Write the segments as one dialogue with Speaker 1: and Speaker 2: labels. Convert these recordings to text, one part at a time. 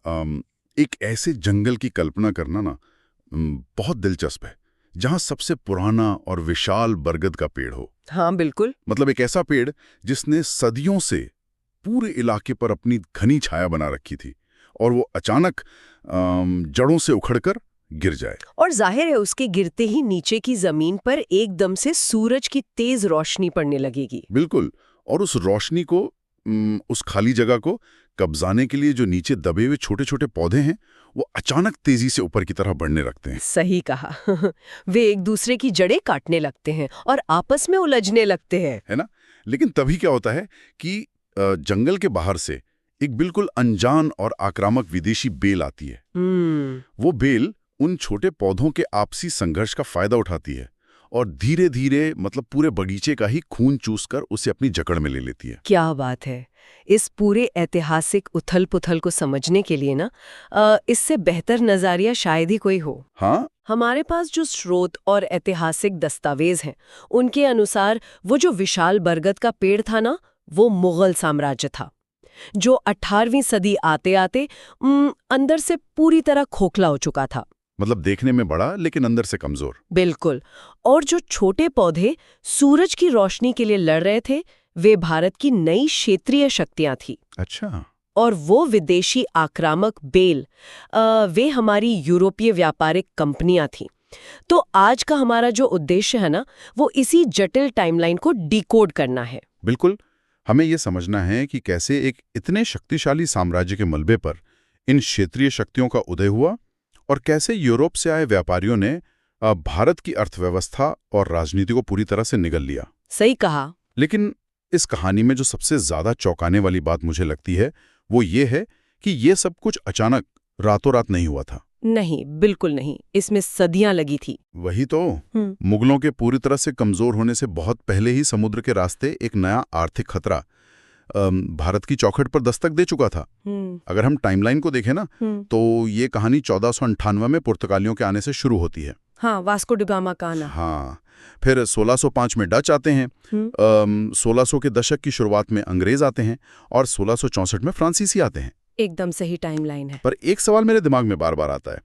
Speaker 1: एक ऐसे जंगल की कल्पना करना ना बहुत दिलचस्प है जहां सबसे पुराना और विशाल बरगद का पेड़ हो।
Speaker 2: हाँ बिल्कुल।
Speaker 1: मतलब एक ऐसा पेड़ जिसने सदियों से पूरे इलाके पर अपनी घनी छाया बना रखी थी और वो अचानक जड़ों से उखड़कर गिर जाए।
Speaker 2: और जाहिर है उसके गिरते ही नीचे की जमीन पर एकदम से सूरज की तेज रोशनी पड़ने लगेगी।
Speaker 1: बिल्कुल। और उस रोशनी को उस खाली जगह को कब्जाने के लिए जो नीचे दबे हुए छोटे छोटे पौधे हैं वो अचानक तेजी से ऊपर की तरफ बढ़ने लगते हैं।
Speaker 2: सही कहा। वे एक दूसरे की जड़ें काटने लगते हैं और आपस में उलझने लगते हैं,
Speaker 1: है ना। लेकिन तभी क्या होता है कि जंगल के बाहर से एक बिल्कुल अनजान और आक्रामक विदेशी बेल आती है। वो बेल उन छोटे पौधों के आपसी संघर्ष का फायदा उठाती है और धीरे धीरे मतलब पूरे बगीचे का ही खून चूसकर उसे अपनी जकड़ में ले लेती है।
Speaker 2: क्या बात है। इस पूरे ऐतिहासिक उथल पुथल को समझने के लिए ना इससे बेहतर नजरिया शायद ही कोई हो।
Speaker 1: हाँ,
Speaker 2: हमारे पास जो स्रोत और ऐतिहासिक दस्तावेज हैं उनके अनुसार वो जो विशाल बरगद का पेड़ था ना, वो मुगल साम्राज्य था जो 18वीं सदी आते आते अंदर से पूरी तरह खोखला हो चुका था।
Speaker 1: मतलब देखने में बड़ा लेकिन अंदर से कमजोर।
Speaker 2: बिल्कुल। और जो छोटे पौधे सूरज की रोशनी के लिए लड़ रहे थे वे भारत की नई क्षेत्रीय शक्तियां थी।
Speaker 1: अच्छा।
Speaker 2: और वो विदेशी आक्रामक बेल वे हमारी यूरोपीय व्यापारिक कंपनियां थीं। तो आज का हमारा जो उद्देश्य है ना, वो इसी जटिल टाइमलाइन को डिकोड करना है।
Speaker 1: बिल्कुल। हमें ये समझना है कि कैसे एक इतने शक्तिशाली साम्राज्य के मलबे पर इन क्षेत्रीय शक्तियों का उदय हुआ और कैसे यूरोप से आए व्यापारियों ने भारत की अर्थव्यवस्था और राजनीति को पूरी तरह से निगल लिया।
Speaker 2: सही कहा।
Speaker 1: लेकिन इस कहानी में जो सबसे ज्यादा चौंकाने वाली बात मुझे लगती है वो ये है कि ये सब कुछ अचानक रातों रात नहीं हुआ था।
Speaker 2: नहीं, बिल्कुल नहीं। इसमें सदियां लगी थी।
Speaker 1: वही तो। मुगलों के पूरी तरह से कमजोर होने से बहुत पहले ही समुद्र के रास्ते एक नया आर्थिक खतरा भारत की चौखट पर दस्तक दे चुका था। अगर हम टाइमलाइन को देखें ना, तो ये कहानी 1498 में पुर्तगालियों के आने से शुरू होती है।
Speaker 2: हाँ, वास्को डी गामा का आना।
Speaker 1: हाँ, फिर 1605 में डच आते हैं, 1600 के दशक की शुरुआत में अंग्रेज आते हैं और 1664 में फ्रांसीसी आते हैं।
Speaker 2: एकदम सही टाइमलाइन है।
Speaker 1: पर एक सवाल मेरे दिमाग में बार बार आता है,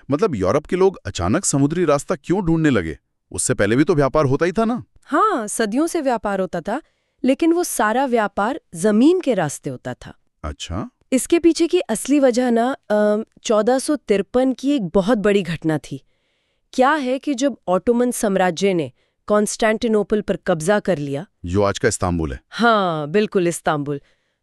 Speaker 1: मतलब यूरोप के लोग अचानक समुद्री रास्ता क्यों ढूंढने लगे? उससे पहले भी तो व्यापार होता ही था ना।
Speaker 2: हाँ, सदियों से व्यापार होता था, लेकिन वो सारा व्यापार जमीन के रास्ते होता था।
Speaker 1: अच्छा।
Speaker 2: इसके पीछे की असली वजह ना 1453 की एक बहुत बड़ी घटना थी। क्या है कि जब ऑटोमन साम्राज्य ने कॉन्स्टेंटिनोपल पर कब्जा कर लिया,
Speaker 1: जो आज का इस्तांबुल है।
Speaker 2: हाँ बिल्कुल, इस्तांबुल।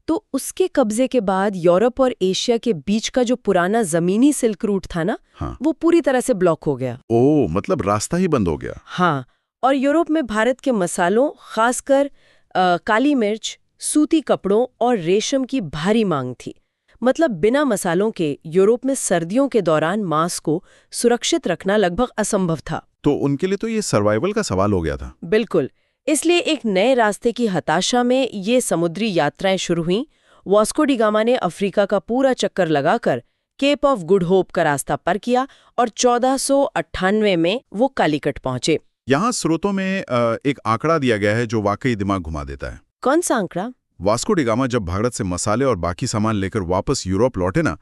Speaker 2: तो उसके कब्जे के बाद यूरोप और एशिया के बीच का जो पुराना जमीनी सिल्क रूट था ना,
Speaker 1: हाँ।
Speaker 2: वो पूरी तरह से ब्लॉक हो गया।
Speaker 1: ओह, मतलब रास्ता ही बंद हो गया।
Speaker 2: हाँ, और यूरोप में भारत के मसालों, खासकर काली मिर्च, सूती कपड़ों और रेशम की भारी मांग थी। मतलब बिना मसालों के यूरोप में सर्दियों के दौरान मांस को सुरक्षित रखना लगभग असंभव था।
Speaker 1: तो उनके लिए तो ये सर्वाइवल का सवाल हो गया था।
Speaker 2: बिल्कुल। इसलिए एक नए रास्ते की हताशा में ये समुद्री यात्राएं शुरू हुईं। वास्को डी गामा ने अफ्रीका का पूरा चक्कर लगाकर केप ऑफ गुड होप का रास्ता पार किया और 1498 में वो कालीकट पहुंचे।
Speaker 1: यहाँ स्रोतों में एक आंकड़ा दिया गया है जो वाकई दिमाग घुमा देता है।
Speaker 2: कौन सा आंकड़ा?
Speaker 1: वास्को डी गामा जब भारत से मसाले और बाकी सामान लेकर वापस यूरोप लौटे ना,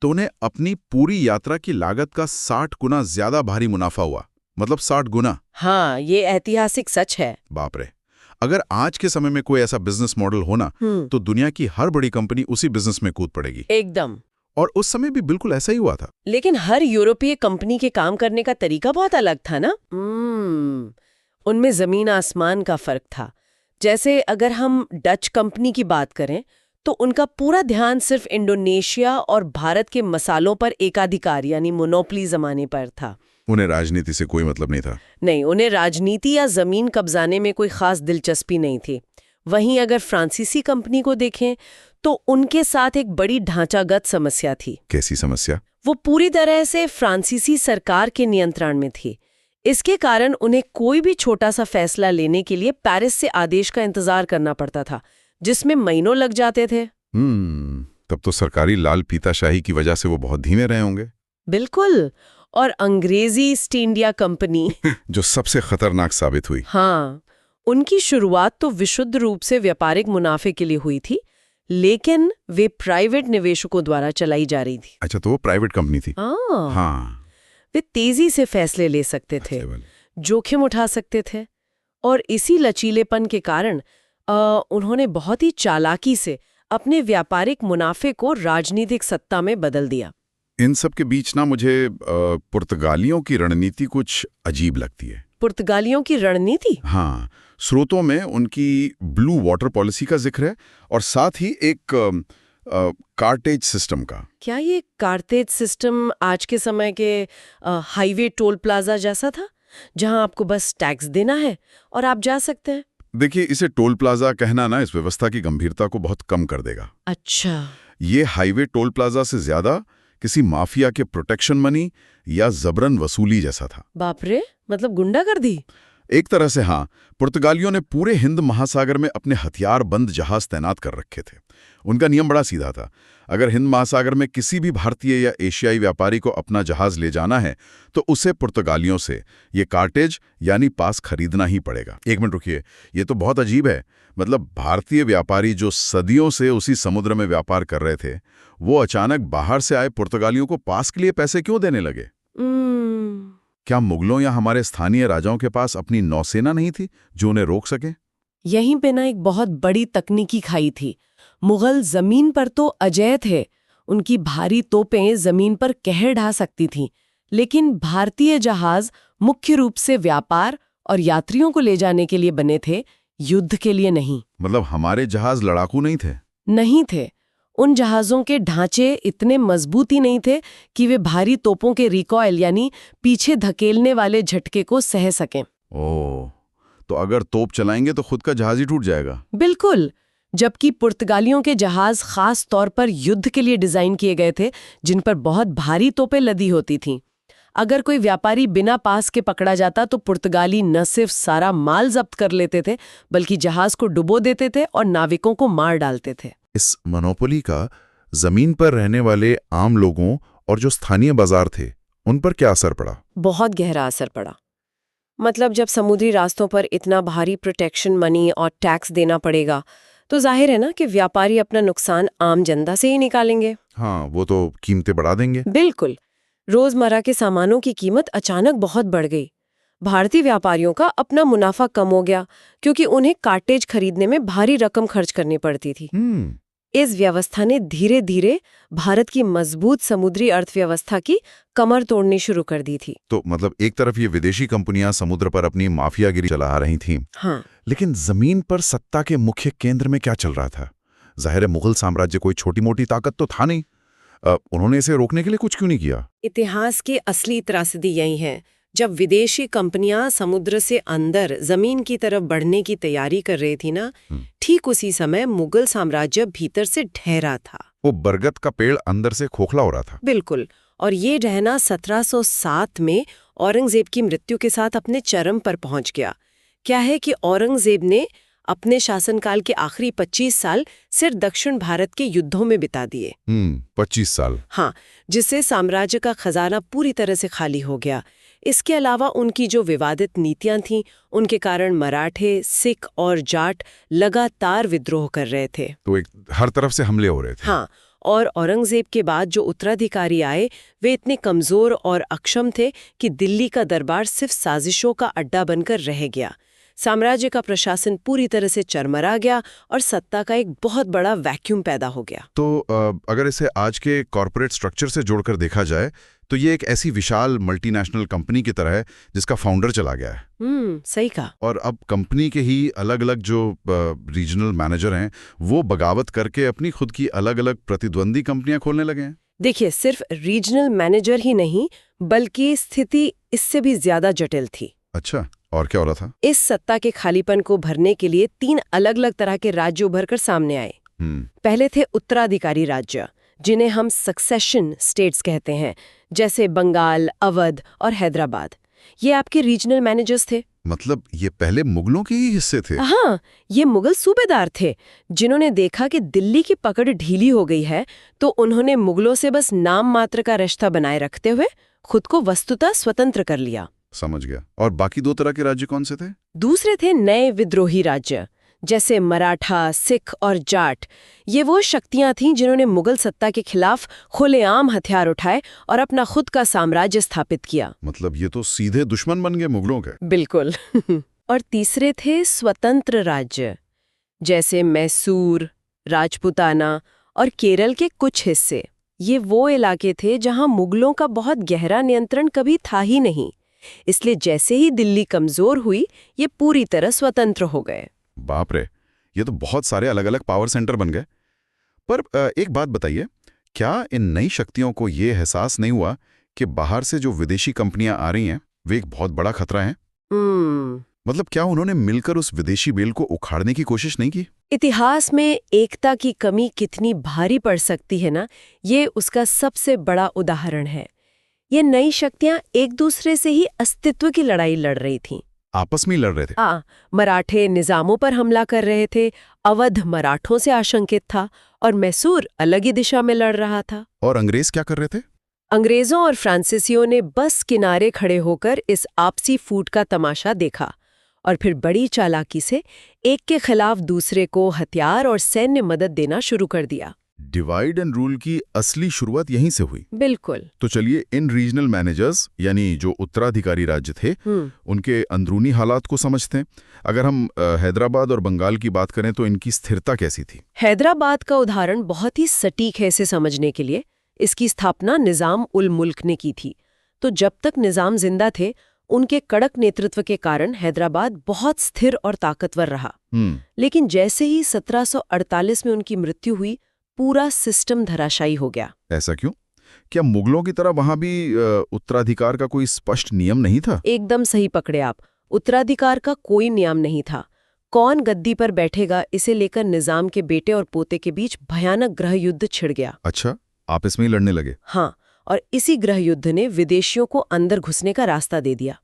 Speaker 1: तो उन्हें अपनी पूरी यात्रा की लागत का 60 गुना ज्यादा भारी मुनाफा हुआ। मतलब 60 गुना।
Speaker 2: हाँ, ये ऐतिहासिक सच है।
Speaker 1: बाप रे। अगर आज के समय में कोई ऐसा बिजनेस मॉडल होना तो दुनिया की हर बड़ी कंपनी उसी बिजनेस में कूद पड़ेगी।
Speaker 2: एकदम।
Speaker 1: और उस समय भी बिल्कुल ऐसा ही हुआ था।
Speaker 2: लेकिन हर यूरोपीय कंपनी के काम करने का तरीका बहुत अलग था ना। उनमें जमीन आसमान का फर्क था। जैसे अगर हम डच कंपनी की बात करें तो उनका पूरा ध्यान सिर्फ इंडोनेशिया और भारत के मसालों पर एकाधिकार यानी मोनोपोली जमाने पर था।
Speaker 1: उन्हें राजनीति से कोई मतलब नहीं था।
Speaker 2: नहीं, उन्हें राजनीति या जमीन कब्जाने में कोई खास दिलचस्पी नहीं थी। वहीं अगर फ्रांसीसी कंपनी को देखें तो उनके साथ एक बड़ी ढांचागत समस्या थी।
Speaker 1: कैसी समस्या?
Speaker 2: वो पूरी तरह से फ्रांसीसी सरकार के नियंत्रण में थी। इसके कारण उन्हें कोई भी छोटा सा फैसला लेने के लिए पेरिस से आदेश का इंतजार करना पड़ता था, जिसमें महीनों लग जाते थे।
Speaker 1: तब तो सरकारी लाल पीताशाही की वजह से वो बहुत धीमे रहे होंगे।
Speaker 2: बिल्कुल। और अंग्रेजी ईस्ट इंडिया कंपनी
Speaker 1: जो सबसे खतरनाक साबित हुई।
Speaker 2: हाँ, उनकी शुरुआत तो विशुद्ध रूप से व्यापारिक मुनाफे के लिए हुई थी, लेकिन वे प्राइवेट निवेशकों द्वारा चलाई जा रही थी।
Speaker 1: अच्छा, तो वो प्राइवेट कंपनी थी।
Speaker 2: हाँ। वे तेजी से फैसले ले सकते थे, जोखिम उठा सकते थे, और इसी लचीलेपन के कारण उन्होंने बहुत ही चालाकी से अपने व्यापारिक मुनाफे को राजनीतिक सत्ता में बदल दिया।
Speaker 1: इन सब के बीच ना मुझे पुर्तगालियों की रणनीति कुछ अजीब लगती है।
Speaker 2: पुर्तगालियों की रणनीति?
Speaker 1: हाँ, स्रोतों में उनकी ब्लू वाटर पॉलिसी का जिक्र है और साथ ही एक कार्टेज सिस्टम का।
Speaker 2: क्या ये कार्टेज सिस्टम आज के समय के हाईवे टोल प्लाजा जैसा था, जहां आपको बस टैक्स देना है और आप जा सकते हैं?
Speaker 1: देखिए, इसे टोल प्लाजा कहना ना इस व्यवस्था की गंभीरता को बहुत कम कर देगा।
Speaker 2: अच्छा।
Speaker 1: ये हाईवे टोल प्लाजा से ज्यादा किसी माफिया के प्रोटेक्शन मनी या जबरन वसूली जैसा था।
Speaker 2: बाप रे, मतलब गुंडागर्दी?
Speaker 1: एक तरह से हाँ। पुर्तगालियों ने पूरे हिंद महासागर में अपने हथियारबंद जहाज तैनात कर रखे थे। उनका नियम बड़ा सीधा था। अगर हिंद महासागर में किसी भी भारतीय या एशियाई व्यापारी को अपना जहाज ले जाना है तो उसे पुर्तगालियों से ये कार्टेज यानी पास खरीदना ही पड़ेगा। एक मिनट रुकिए, ये तो बहुत अजीब है। मतलब भारतीय व्यापारी जो सदियों से उसी समुद्र में व्यापार कर रहे थे, वो अचानक बाहर से आए पुर्तगालियों को पास के लिए पैसे क्यों देने लगे? क्या मुगलों या हमारे स्थानीय राजाओं के पास अपनी नौसेना नहीं थी जो उन्हें रोक सके?
Speaker 2: यहीं पे ना एक बहुत बड़ी तकनीकी खाई थी। मुगल जमीन पर तो अजेय थे, उनकी भारी तोपें जमीन पर कहर ढा सकती थीं, लेकिन भारतीय जहाज मुख्य रूप से व्यापार और यात्रियों को ले जाने के लिए बने थे, युद्ध के लिए नहीं।
Speaker 1: मतलब हमारे जहाज लड़ाकू नहीं थे?
Speaker 2: नहीं थे। उन जहाज़ों के ढांचे इतने मजबूत ही नहीं थे कि वे भारी तोपों के रिकॉइल यानी पीछे धकेलने वाले झटके को सह सकें।
Speaker 1: ओह, तो अगर तोप चलाएंगे तो खुद का जहाज ही टूट जाएगा।
Speaker 2: बिल्कुल। जबकि पुर्तगालियों के जहाज खास तौर पर युद्ध के लिए डिजाइन किए गए थे, जिन पर बहुत भारी तोपें लदी होती थीं। अगर कोई व्यापारी बिना पास के पकड़ा जाता तो पुर्तगाली न सिर्फ सारा माल जब्त कर लेते थे, बल्कि जहाज को डुबो देते थे और नाविकों को मार डालते थे।
Speaker 1: इस मोनोपोली का जमीन पर रहने वाले आम लोगों और जो स्थानीय बाजार थे, उन पर क्या असर पड़ा?
Speaker 2: बहुत गहरा असर पड़ा। मतलब जब समुद्री रास्तों पर इतना भारी प्रोटेक्शन मनी और टैक्स देना पड़ेगा, तो जाहिर है ना कि व्यापारी अपना नुकसान आम जनता से ही निकालेंगे।
Speaker 1: हाँ, वो तो कीमतें बढ़ा देंगे।
Speaker 2: बिल्कुल। रोजमर्रा के सामानों की कीमत अचानक बहुत बढ़ गई। भारतीय व्यापारियों का अपना मुनाफा कम हो गया, क्योंकि उन्हें कार्टेज खरीदने में भारी रकम खर्च करनी पड़ती थी। इस व्यवस्था ने धीरे धीरे भारत की मजबूत समुद्री अर्थव्यवस्था की कमर तोड़नी शुरू कर दी थी।
Speaker 1: तो मतलब एक तरफ ये विदेशी कंपनियां समुद्र पर अपनी माफियागिरी चला रही थीं।
Speaker 2: हाँ।
Speaker 1: लेकिन जमीन पर सत्ता के मुख्य केंद्र में क्या चल रहा था? जाहिर है मुगल साम्राज्य कोई छोटी मोटी ताकत तो था नहीं। उन्होंने इसे रोकने के लिए कुछ क्यों नहीं किया?
Speaker 2: इतिहास की असली त्रासदी यही है। जब विदेशी कंपनियां समुद्र से अंदर जमीन की तरफ बढ़ने की तैयारी कर रही थी ना, ठीक उसी समय मुगल साम्राज्य भीतर से ढह था।
Speaker 1: वो बरगद का पेड़ अंदर से खोखला हो रहा था।
Speaker 2: बिल्कुल। और ये रहना 1707 में औरंगजेब की मृत्यु के साथ अपने चरम पर पहुंच गया। क्या है कि औरंगजेब ने अपने शासनकाल के आखिरी 25 साल सिर्फ दक्षिण भारत के युद्धों में बिता दिए।
Speaker 1: 25 साल?
Speaker 2: हाँ, जिससे साम्राज्य का खजाना पूरी तरह से खाली हो गया। इसके अलावा उनकी जो विवादित नीतियां थीं, उनके कारण मराठे, सिख और जाट लगातार विद्रोह कर रहे थे।
Speaker 1: तो एक हर तरफ से हमले हो रहे थे।
Speaker 2: हाँ, और औरंगजेब के बाद जो उत्तराधिकारी आए, वे इतने कमजोर और अक्षम थे कि दिल्ली का दरबार सिर्फ साजिशों का अड्डा बनकर रह गया। साम्राज्य का प्रशासन पूरी तरह से चरमरा गया और सत्ता का एक बहुत बड़ा वैक्यूम पैदा हो गया।
Speaker 1: तो अगर इसे आज के कॉर्पोरेट स्ट्रक्चर से जोड़कर देखा जाए तो ये एक ऐसी विशाल मल्टीनेशनल कंपनी की तरह है जिसका फाउंडर चला गया है।
Speaker 2: सही कहा।
Speaker 1: और अब कंपनी के ही अलग अलग जो रीजनल मैनेजर हैं, वो बगावत करके अपनी खुद की अलग अलग प्रतिद्वंदी कंपनियां खोलने लगे हैं।
Speaker 2: देखिए, सिर्फ रीजनल मैनेजर ही नहीं, बल्कि स्थिति इससे भी ज्यादा जटिल थी।
Speaker 1: अच्छा, और क्या हो रहा था?
Speaker 2: इस सत्ता के खालीपन को भरने के लिए 3 अलग अलग तरह के राज्य उभरकर सामने आए। पहले थे उत्तराधिकारी राज्य, जिन्हें हम सक्सेशन स्टेट्स कहते हैं, जैसे बंगाल, अवध और हैदराबाद। ये आपके रीजनल मैनेजर्स थे।
Speaker 1: मतलब ये पहले मुगलों के ही हिस्से थे?
Speaker 2: हाँ, ये मुगल सूबेदार थे, जिन्होंने देखा कि दिल्ली की पकड़ ढीली हो गई है, तो उन्होंने मुगलों से बस नाम मात्र का रिश्ता बनाए रखते हुए खुद को वस्तुतः स्वतंत्र कर लिया।
Speaker 1: समझ गया। और बाकी 2 तरह के राज्य कौन से थे?
Speaker 2: दूसरे थे नए विद्रोही राज्य, जैसे मराठा, सिख और जाट, ये वो शक्तियां थीं जिन्होंने मुगल सत्ता के खिलाफ खुलेआम हथियार उठाए और अपना खुद का साम्राज्य स्थापित किया।
Speaker 1: मतलब ये तो सीधे दुश्मन बन गए मुगलों के।
Speaker 2: बिल्कुल। और तीसरे थे स्वतंत्र राज्य, जैसे मैसूर, राजपुताना और केरल के कुछ हिस्से। ये वो इलाके थे जहां मुगलों का बहुत गहरा नियंत्रण कभी था ही नहीं, इसलिए जैसे ही दिल्ली कमजोर हुई, ये पूरी तरह स्वतंत्र हो गए।
Speaker 1: बाप रे, ये तो बहुत सारे अलग अलग पावर सेंटर बन गए। पर एक बात बताइए, क्या इन नई शक्तियों को ये एहसास नहीं हुआ कि बाहर से जो विदेशी कंपनियां आ रही हैं वे एक बहुत बड़ा खतरा हैं? मतलब क्या उन्होंने मिलकर उस विदेशी बेल को उखाड़ने की कोशिश नहीं की?
Speaker 2: इतिहास में एकता की कमी कितनी भारी पड़ सकती है ना, ये उसका सबसे बड़ा उदाहरण है। ये नई शक्तियां एक दूसरे से ही अस्तित्व की लड़ाई लड़ रही थीं।
Speaker 1: आपस में लड़ रहे थे?
Speaker 2: मराठे निजामों पर हमला कर रहे थे, अवध मराठों से आशंकित था और मैसूर अलग ही दिशा में लड़ रहा था।
Speaker 1: और अंग्रेज क्या कर रहे थे?
Speaker 2: अंग्रेजों और फ्रांसीसियों ने बस किनारे खड़े होकर इस आपसी फूट का तमाशा देखा और फिर बड़ी चालाकी से एक के खिलाफ दूसरे को हथियार और सैन्य मदद देना शुरू कर दिया।
Speaker 1: डिवाइड एंड रूल की असली शुरुआत यहीं से हुई।
Speaker 2: बिल्कुल।
Speaker 1: तो चलिए इन रीजनल मैनेजर्स यानी जो उत्तराधिकारी राज्य थे उनके अंदरूनी हालात को समझते हैं। अगर हम हैदराबाद और बंगाल की बात करें तो इनकी स्थिरता कैसी थी?
Speaker 2: हैदराबाद का उदाहरण बहुत ही सटीक है इसे समझने के लिए। इसकी स्थापना निजाम उल मुल्क ने की थी। तो जब तक निजाम जिंदा थे, उनके कड़क नेतृत्व के कारण हैदराबाद बहुत स्थिर और ताकतवर रहा। लेकिन जैसे ही 1748 में उनकी मृत्यु हुई, पूरा सिस्टम धराशायी हो गया।
Speaker 1: ऐसा क्यों? क्या मुगलों की तरह वहां भी उत्तराधिकार का कोई स्पष्ट नियम नहीं था?
Speaker 2: एकदम सही पकड़े आप। उत्तराधिकार का कोई नियम नहीं था। कौन गद्दी पर बैठेगा, इसे लेकर निजाम के बेटे और पोते के बीच भयानक गृह युद्ध छिड़ गया।
Speaker 1: अच्छा, आपस में ही लड़ने लगे?
Speaker 2: हाँ, और इसी गृह युद्ध ने विदेशियों को अंदर घुसने का रास्ता दे दिया।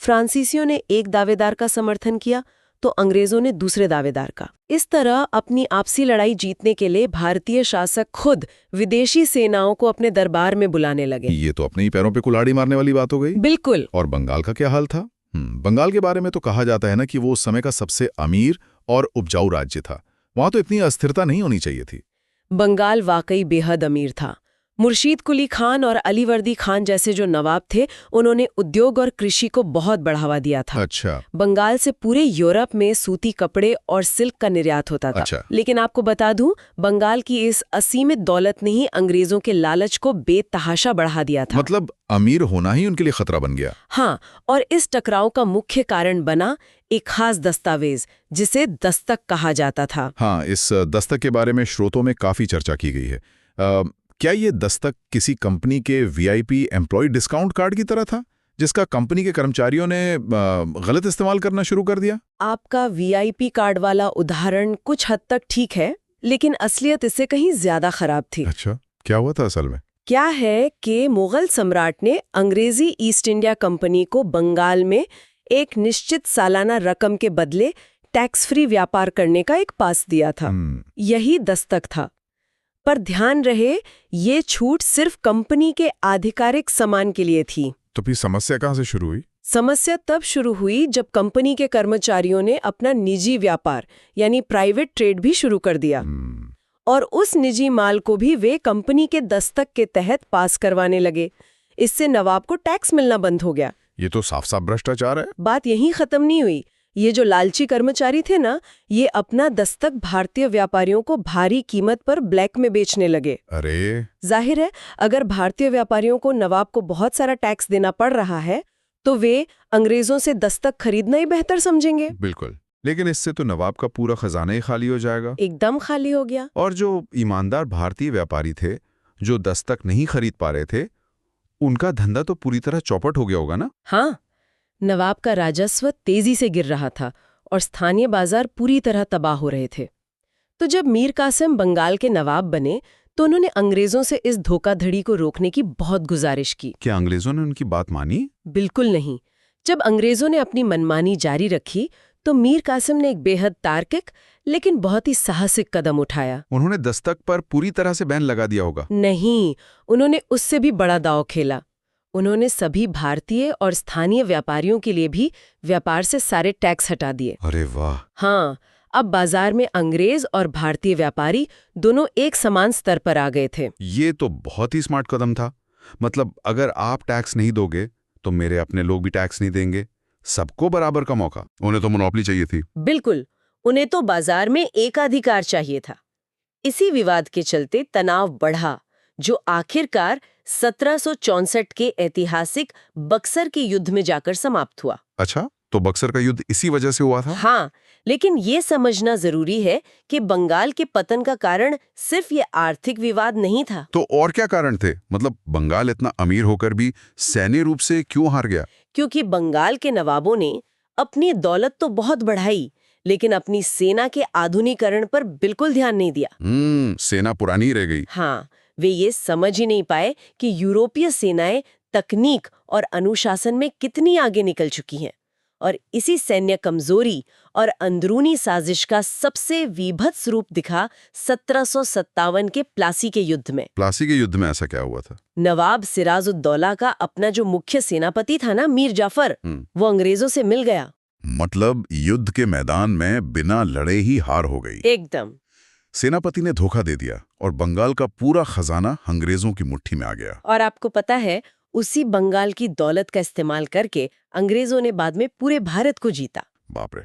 Speaker 2: फ्रांसीसियों ने एक दावेदार का समर्थन किया तो अंग्रेजों ने दूसरे दावेदार का। इस तरह अपनी आपसी लड़ाई जीतने के लिए भारतीय शासक खुद विदेशी सेनाओं को अपने दरबार में बुलाने लगे।
Speaker 1: ये तो अपने ही पैरों पे कुल्हाड़ी मारने वाली बात हो गई।
Speaker 2: बिल्कुल।
Speaker 1: और बंगाल का क्या हाल था? बंगाल के बारे में तो कहा जाता है ना कि वो उस समय का सबसे अमीर और उपजाऊ राज्य था। वहां तो इतनी अस्थिरता नहीं होनी चाहिए थी।
Speaker 2: बंगाल वाकई बेहद अमीर था। मुर्शीद कुली खान और अलीवर्दी खान जैसे जो नवाब थे, उन्होंने उद्योग और कृषि को बहुत बढ़ावा दिया था।
Speaker 1: अच्छा।
Speaker 2: बंगाल से पूरे यूरोप में सूती कपड़े और सिल्क का निर्यात होता था।
Speaker 1: अच्छा।
Speaker 2: लेकिन आपको बता दूं, बंगाल की इस असीमित दौलत ने ही अंग्रेजों के लालच को बेतहाशा बढ़ा दिया था।
Speaker 1: मतलब अमीर होना ही उनके लिए खतरा बन गया।
Speaker 2: हाँ, और इस टकराव का मुख्य कारण बना एक खास दस्तावेज जिसे दस्तक कहा जाता था।
Speaker 1: हाँ, इस दस्तक के बारे में श्रोतों में काफी चर्चा की गई है। क्या ये दस्तक किसी कंपनी के वीआईपी एम्प्लॉय डिस्काउंट कार्ड की तरह था, जिसका कंपनी के कर्मचारियों ने गलत इस्तेमाल करना शुरू कर दिया?
Speaker 2: आपका वीआईपी कार्ड वाला उदाहरण कुछ हद तक ठीक है, लेकिन असलियत इससे कहीं ज्यादा खराब थी।
Speaker 1: अच्छा, क्या हुआ था असल में?
Speaker 2: क्या है कि मुगल सम्राट ने अंग्रेजी ईस्ट इंडिया कंपनी को बंगाल में एक निश्चित सालाना रकम के बदले टैक्स फ्री व्यापार करने का एक पास दिया था। यही दस्तक था। पर ध्यान रहे, ये छूट सिर्फ कंपनी के आधिकारिक सामान के लिए थी।
Speaker 1: तो फिर समस्या कहां से शुरू हुई?
Speaker 2: समस्या तब शुरू हुई जब कंपनी के कर्मचारियों ने अपना निजी व्यापार यानी प्राइवेट ट्रेड भी शुरू कर दिया। और उस निजी माल को भी वे कंपनी के दस्तक के तहत पास करवाने लगे। इससे नवाब को टैक्स मिलना बंद हो गया।
Speaker 1: ये तो साफ साफ भ्रष्टाचार है।
Speaker 2: बात यहीं खत्म नहीं हुई। ये जो लालची कर्मचारी थे ना, ये अपना दस्तक भारतीय व्यापारियों को भारी कीमत पर ब्लैक में बेचने लगे।
Speaker 1: अरे!
Speaker 2: जाहिर है, अगर भारतीय व्यापारियों को नवाब को बहुत सारा टैक्स देना पड़ रहा है, तो वे अंग्रेजों से दस्तक खरीदना ही बेहतर समझेंगे।
Speaker 3: बिल्कुल, लेकिन इससे तो नवाब का पूरा खजाना ही खाली हो जाएगा।
Speaker 2: एकदम खाली हो गया।
Speaker 3: और जो ईमानदार भारतीय व्यापारी थे, जो दस्तक नहीं खरीद पा रहे थे, उनका धंधा तो पूरी तरह चौपट हो गया होगा ना?
Speaker 2: हाँ, नवाब का राजस्व तेजी से गिर रहा था और स्थानीय बाजार पूरी तरह तबाह हो रहे थे। तो जब मीर कासिम बंगाल के नवाब बने, तो उन्होंने अंग्रेजों से इस धोखाधड़ी को रोकने की बहुत गुजारिश की।
Speaker 3: क्या अंग्रेजों ने उनकी बात मानी?
Speaker 2: बिल्कुल नहीं। जब अंग्रेजों ने अपनी मनमानी जारी रखी, तो मीर कासिम ने एक बेहद तार्किक लेकिन बहुत ही साहसिक कदम उठाया।
Speaker 3: उन्होंने दस्तक पर पूरी तरह से बैन लगा दिया होगा।
Speaker 2: नहीं, उन्होंने उससे भी बड़ा दांव खेला। उन्होंने सभी भारतीय और स्थानीय व्यापारियों के लिए भी व्यापार से सारे टैक्स हटा दिए।
Speaker 3: अरे वाह!
Speaker 2: हाँ, अब बाजार में अंग्रेज और भारतीय व्यापारी दोनों एक समान स्तर पर आ गए थे।
Speaker 3: ये तो बहुत ही स्मार्ट कदम था। मतलब अगर आप टैक्स नहीं दोगे तो मेरे अपने लोग भी टैक्स नहीं देंगे। सबको बराबर का मौका। उन्हें तो मोनोपोली चाहिए थी।
Speaker 2: बिल्कुल, उन्हें तो बाजार में एकाधिकार चाहिए था। इसी विवाद के चलते तनाव बढ़ा, जो आखिरकार 1764 के ऐतिहासिक बक्सर के युद्ध में जाकर समाप्त हुआ।
Speaker 3: अच्छा, तो बक्सर का युद्ध इसी वजह से हुआ था?
Speaker 2: हाँ, लेकिन ये समझना जरूरी है कि बंगाल के पतन का कारण सिर्फ ये आर्थिक विवाद नहीं था।
Speaker 3: तो और क्या कारण थे? मतलब बंगाल इतना अमीर होकर भी सैन्य रूप से क्यों हार गया?
Speaker 2: क्योंकि बंगाल के नवाबों ने अपनी दौलत तो बहुत बढ़ाई, लेकिन अपनी सेना के आधुनिकीकरण पर बिल्कुल ध्यान नहीं दिया।
Speaker 3: सेना पुरानी रह गई।
Speaker 2: हाँ, वे ये समझ ही नहीं पाए कि यूरोपीय सेनाएं तकनीक और अनुशासन में कितनी आगे निकल चुकी हैं। और इसी सैन्य कमजोरी और अंदरूनी साजिश का सबसे विभत्स रूप दिखा 1757 के प्लासी के युद्ध में।
Speaker 3: प्लासी के युद्ध में ऐसा क्या हुआ था?
Speaker 2: नवाब सिराजुद्दौला का अपना जो मुख्य सेनापति था ना, मीर जाफर, वो अंग्रेजों से मिल गया।
Speaker 1: मतलब युद्ध के मैदान में बिना लड़े ही हार हो गई।
Speaker 2: एकदम।
Speaker 1: सेनापति ने धोखा दे दिया और बंगाल का पूरा खजाना अंग्रेजों की मुट्ठी में आ गया।
Speaker 2: और आपको पता है, उसी बंगाल की दौलत का इस्तेमाल करके अंग्रेजों ने बाद में पूरे भारत को जीता।
Speaker 1: बाप रे।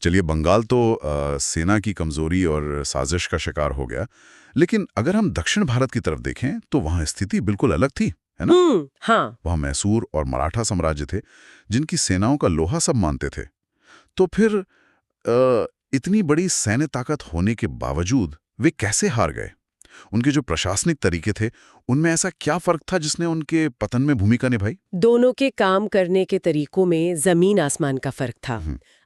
Speaker 1: चलिए, बंगाल तो सेना की कमजोरी और साजिश का शिकार हो गया, लेकिन अगर हम दक्षिण भारत की तरफ देखें तो वहां स्थिति बिल्कुल अलग थी, है ना?
Speaker 2: हाँ।
Speaker 1: वहां मैसूर और मराठा साम्राज्य थे, जिनकी सेनाओं का लोहा सब मानते थे। तो फिर इतनी बड़ी सैन्य ताकत होने के बावजूद वे कैसे हार गए? उनके जो प्रशासनिक तरीके थे, उनमें ऐसा क्या फर्क था जिसने उनके पतन में भूमिका निभाई?
Speaker 2: दोनों के काम करने के तरीकों में जमीन आसमान का फर्क था।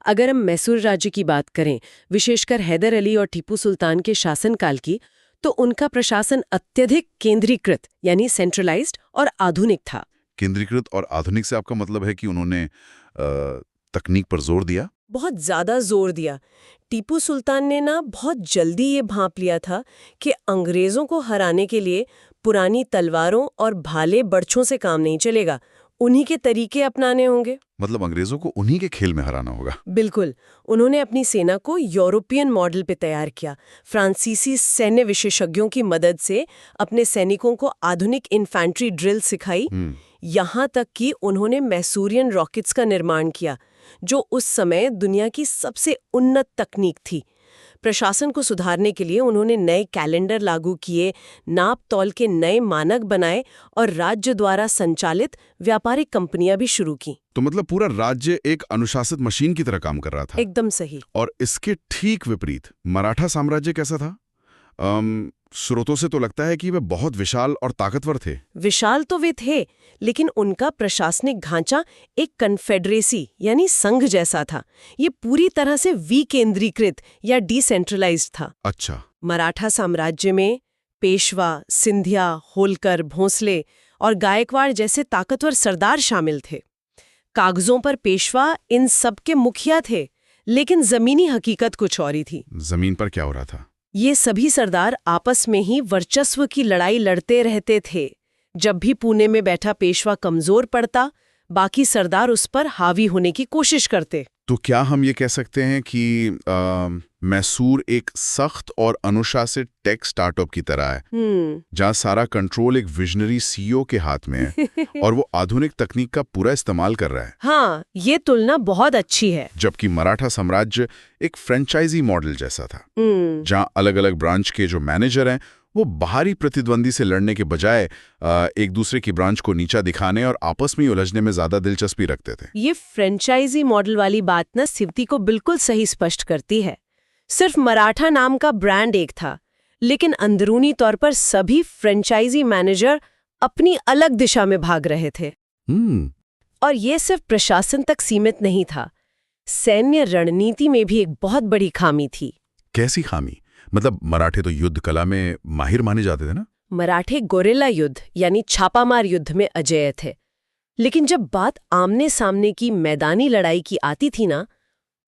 Speaker 2: अगर हम मैसूर राज्य की बात करें, विशेषकर हैदर अली और टीपू सुल्तान के शासनकाल की, तो उनका प्रशासन अत्यधिक केंद्रीकृत यानी सेंट्रलाइज्ड और आधुनिक था।
Speaker 1: केंद्रीकृत और आधुनिक से आपका मतलब है कि उन्होंने तकनीक पर जोर दिया?
Speaker 2: बहुत ज्यादा जोर दिया। टीपू सुल्तान ने ना बहुत जल्दी ये भांप लिया था कि अंग्रेजों को हराने के लिए पुरानी तलवारों और भाले बर्छों से काम नहीं चलेगा, उन्हीं के तरीके अपनाने होंगे।
Speaker 1: मतलब अंग्रेजों को उन्हीं के खेल में हराना होगा।
Speaker 2: बिल्कुल। उन्होंने अपनी सेना को यूरोपियन मॉडल पे तैयार किया। फ्रांसीसी सैन्य विशेषज्ञों की मदद से अपने सैनिकों को आधुनिक इन्फैंट्री ड्रिल सिखाई। यहाँ तक कि उन्होंने मैसूरियन रॉकेट्स का निर्माण किया, जो उस समय दुनिया की सबसे उन्नत तकनीक थी। प्रशासन को सुधारने के लिए उन्होंने नए कैलेंडर लागू किए, नाप तौल के नए मानक बनाए और राज्य द्वारा संचालित व्यापारिक कंपनियां भी शुरू की।
Speaker 1: तो मतलब पूरा राज्य एक अनुशासित मशीन की तरह काम कर रहा था।
Speaker 2: एकदम सही।
Speaker 1: और इसके ठीक विपरीत मराठा साम्राज्य कैसा था? स्रोतों से तो लगता है कि वे बहुत विशाल और ताकतवर थे।
Speaker 2: विशाल तो वे थे, लेकिन उनका प्रशासनिक ढांचा एक कन्फेडरेसी यानी संघ जैसा था। ये पूरी तरह से विकेंद्रीकृत या डिसेंट्रलाइज्ड था।
Speaker 1: अच्छा।
Speaker 2: मराठा साम्राज्य में पेशवा, सिंधिया, होलकर, भोंसले और गायकवाड़ जैसे ताकतवर सरदार शामिल थे। कागजों पर पेशवा इन सब के मुखिया थे, लेकिन जमीनी हकीकत कुछ और ही थी।
Speaker 1: जमीन पर क्या हो रहा था?
Speaker 2: ये सभी सरदार आपस में ही वर्चस्व की लड़ाई लड़ते रहते थे। जब भी पुणे में बैठा पेशवा कमजोर पड़ता, बाकी सरदार उस पर हावी होने की कोशिश करते।
Speaker 1: तो क्या हम ये कह सकते हैं कि मैसूर एक सख्त और अनुशासित टेक स्टार्टअप की तरह है, जहां सारा कंट्रोल एक विजनरी सीईओ के हाथ में है और वो आधुनिक तकनीक का पूरा इस्तेमाल कर रहा है?
Speaker 2: हाँ, ये तुलना बहुत अच्छी है।
Speaker 1: जबकि मराठा साम्राज्य एक फ्रेंचाइजी मॉडल जैसा था, जहां अलग अलग ब्रांच के जो मैनेजर हैं वो बाहरी प्रतिद्वंदी से लड़ने के बजाय एक दूसरे की ब्रांच को नीचा दिखाने और आपस में उलझने में ज्यादा दिलचस्पी रखते थे।
Speaker 2: ये फ्रेंचाइजी मॉडल वाली बात ना स्थिति को बिल्कुल सही स्पष्ट करती है। सिर्फ मराठा नाम का ब्रांड एक था, लेकिन अंदरूनी तौर पर सभी फ्रेंचाइजी मैनेजर अपनी अलग दिशा में भाग रहे थे। और ये सिर्फ प्रशासन तक सीमित नहीं था, सैन्य रणनीति में भी एक बहुत बड़ी खामी थी।
Speaker 1: कैसी खामी? मतलब मराठे तो युद्ध कला में माहिर माने जाते थे ना?
Speaker 2: मराठे गोरेला युद्ध यानी छापामार युद्ध में अजेय थे, लेकिन जब बात आमने सामने की मैदानी लड़ाई की आती थी ना,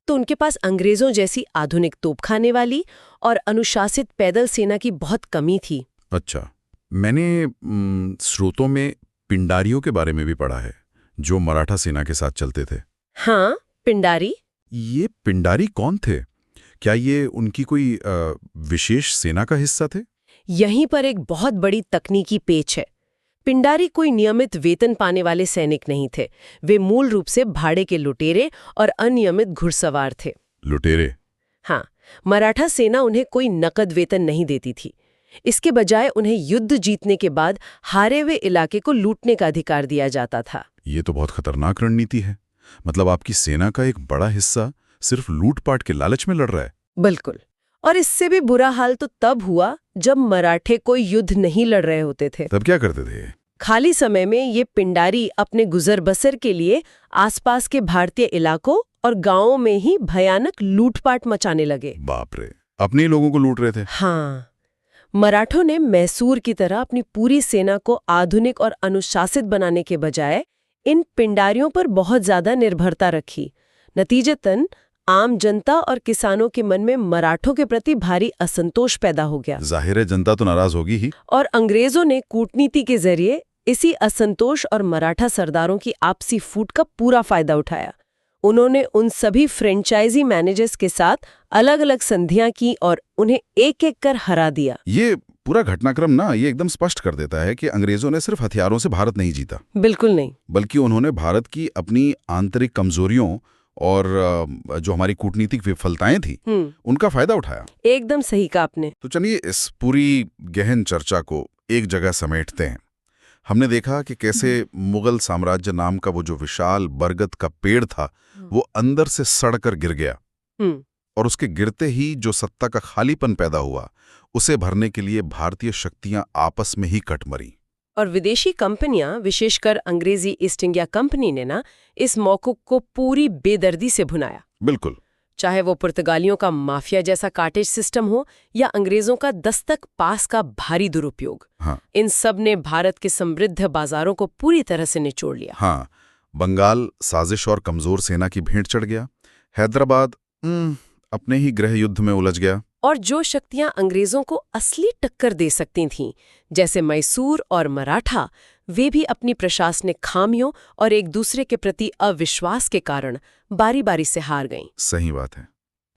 Speaker 2: तो उनके पास अंग्रेजों जैसी आधुनिक तोपखाने वाली और अनुशासित पैदल सेना की बहुत कमी थी।
Speaker 1: अच्छा। मैंने स्रोतों में पिंडारियों के बारे में भी पढ़ा है, जो मराठा सेना के साथ चलते थे।
Speaker 2: हाँ, पिंडारी।
Speaker 1: ये पिंडारी कौन थे? क्या ये उनकी कोई विशेष सेना का हिस्सा थे?
Speaker 2: यहीं पर एक बहुत बड़ी तकनीकी पेच है। पिंडारी कोई नियमित वेतन पाने वाले सैनिक नहीं थे। वे मूल रूप से भाड़े के लुटेरे और अनियमित घुड़सवार थे।
Speaker 1: लुटेरे?
Speaker 2: हाँ, मराठा सेना उन्हें कोई नकद वेतन नहीं देती थी। इसके बजाय उन्हें युद्ध जीतने के बाद हारे हुए इलाके को लूटने का अधिकार दिया जाता था।
Speaker 1: ये तो बहुत खतरनाक रणनीति है। मतलब आपकी सेना का एक बड़ा हिस्सा सिर्फ लूटपाट के लालच में लड़ रहा है।
Speaker 2: बिल्कुल। और इससे भी बुरा हाल तो तब हुआ जब मराठे कोई युद्ध नहीं लड़ रहे होते थे।
Speaker 1: तब क्या करते थे?
Speaker 2: खाली समय में ये पिंडारी अपने गुजर बसर के लिए आसपास के भारतीय इलाकों और गांवों में ही भयानक लूटपाट मचाने लगे।
Speaker 1: बाप रे, अपने ही लोगों को लूट रहे थे।
Speaker 2: हाँ, मराठों ने मैसूर की तरह अपनी पूरी सेना को आधुनिक और अनुशासित बनाने के बजाय इन पिंडारियों पर बहुत ज्यादा निर्भरता रखी। नतीजतन आम जनता और किसानों के मन में मराठों के प्रति भारी असंतोष पैदा हो गया।
Speaker 1: जाहिर है जनता तो नाराज होगी ही।
Speaker 2: और अंग्रेजों ने कूटनीति के जरिए इसी असंतोष और मराठा सरदारों की आपसी फूट का पूरा फायदा उठाया। उन्होंने उन सभी फ्रेंचाइजी मैनेजर्स के साथ अलग अलग संधियां की और उन्हें एक-एक कर हरा दिया।
Speaker 1: ये पूरा घटनाक्रम ना ये एकदम स्पष्ट कर देता है कि अंग्रेजों ने सिर्फ हथियारों से भारत नहीं जीता।
Speaker 2: बिल्कुल नहीं।
Speaker 1: बल्कि उन्होंने भारत की अपनी आंतरिक कमजोरियों और जो हमारी कूटनीतिक विफलताएं थी उनका फायदा उठाया।
Speaker 2: एकदम सही कहा आपने।
Speaker 1: तो चलिए इस पूरी गहन चर्चा को एक जगह समेटते हैं। हमने देखा कि कैसे मुगल साम्राज्य नाम का वो जो विशाल बरगद का पेड़ था वो अंदर से सड़कर गिर गया और उसके गिरते ही जो सत्ता का खालीपन पैदा हुआ उसे भरने के लिए भारतीय शक्तियां आपस में ही कट मरी।
Speaker 2: और विदेशी कंपनियां, विशेषकर अंग्रेजी ईस्ट इंडिया कंपनी ने ना इस मौके को पूरी बेदर्दी से भुनाया।
Speaker 1: बिल्कुल।
Speaker 2: चाहे वो पुर्तगालियों का माफिया जैसा काटेज सिस्टम हो या अंग्रेजों का दस्तक पास का भारी दुरुपयोग।
Speaker 1: हाँ।
Speaker 2: इन सब ने भारत के समृद्ध बाजारों को पूरी तरह से निचोड़ लिया।
Speaker 1: हाँ, बंगाल साजिश और कमजोर सेना की भेंट चढ़ गया। हैदराबाद अपने ही गृह युद्ध में उलझ गया।
Speaker 2: और जो शक्तियां अंग्रेजों को असली टक्कर दे सकती थीं, जैसे मैसूर और मराठा, वे भी अपनी प्रशासनिक खामियों और एक दूसरे के प्रति अविश्वास के कारण बारी-बारी से हार गईं।
Speaker 1: सही बात है।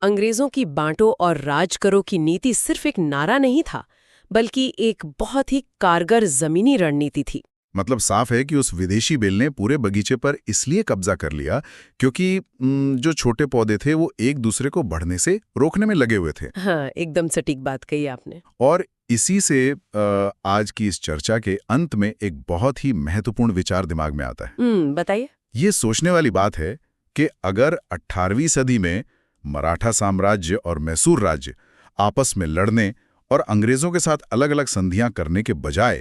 Speaker 2: अंग्रेजों की बांटो और राज करो की नीति सिर्फ एक नारा नहीं था, बल्कि एक बहुत ही कारगर जमीनी रणनीति थी।
Speaker 1: मतलब साफ है कि उस विदेशी बेल ने पूरे बगीचे पर इसलिए कब्जा कर लिया क्योंकि जो छोटे पौधे थे वो एक दूसरे को बढ़ने से रोकने में लगे हुए थे।
Speaker 2: हाँ, एकदम सटीक बात कही आपने।
Speaker 1: और इसी से आज की इस चर्चा के अंत में एक बहुत ही महत्वपूर्ण विचार दिमाग में आता है।
Speaker 2: बताइए।
Speaker 1: ये सोचने वाली बात है कि अगर 18वीं सदी में मराठा साम्राज्य और मैसूर राज्य आपस में लड़ने और अंग्रेजों के साथ अलग अलग संधियां करने के बजाय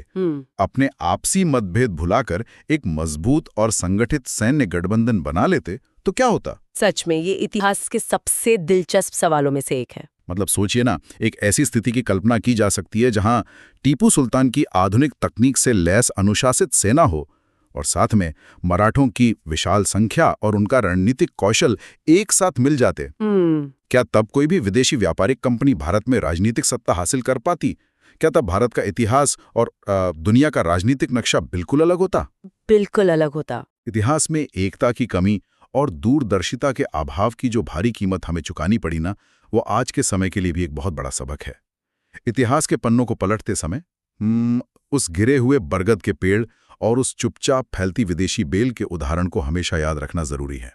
Speaker 1: अपने आपसी मतभेद भुलाकर एक मजबूत और संगठित सैन्य गठबंधन बना लेते तो क्या होता?
Speaker 2: सच में ये इतिहास के सबसे दिलचस्प सवालों में से एक है।
Speaker 1: मतलब सोचिए ना, एक ऐसी स्थिति की कल्पना की जा सकती है जहां टीपू सुल्तान की आधुनिक तकनीक से लैस अनुशासित सेना हो और साथ में मराठों की विशाल संख्या और उनका रणनीतिक कौशल एक साथ मिल जाते। क्या तब कोई भी विदेशी व्यापारिक कंपनी भारत में राजनीतिक सत्ता हासिल कर पाती? क्या तब भारत का इतिहास और दुनिया का राजनीतिक नक्शा बिल्कुल अलग होता?
Speaker 2: बिल्कुल अलग होता।
Speaker 1: इतिहास में एकता की कमी और दूरदर्शिता के अभाव की जो भारी कीमत हमें चुकानी पड़ी ना, वो आज के समय के लिए भी एक बहुत बड़ा सबक है। इतिहास के पन्नों को पलटते समय उस गिरे हुए बरगद के पेड़ और उस चुपचाप फैलती विदेशी बेल के उदाहरण को हमेशा याद रखना जरूरी है।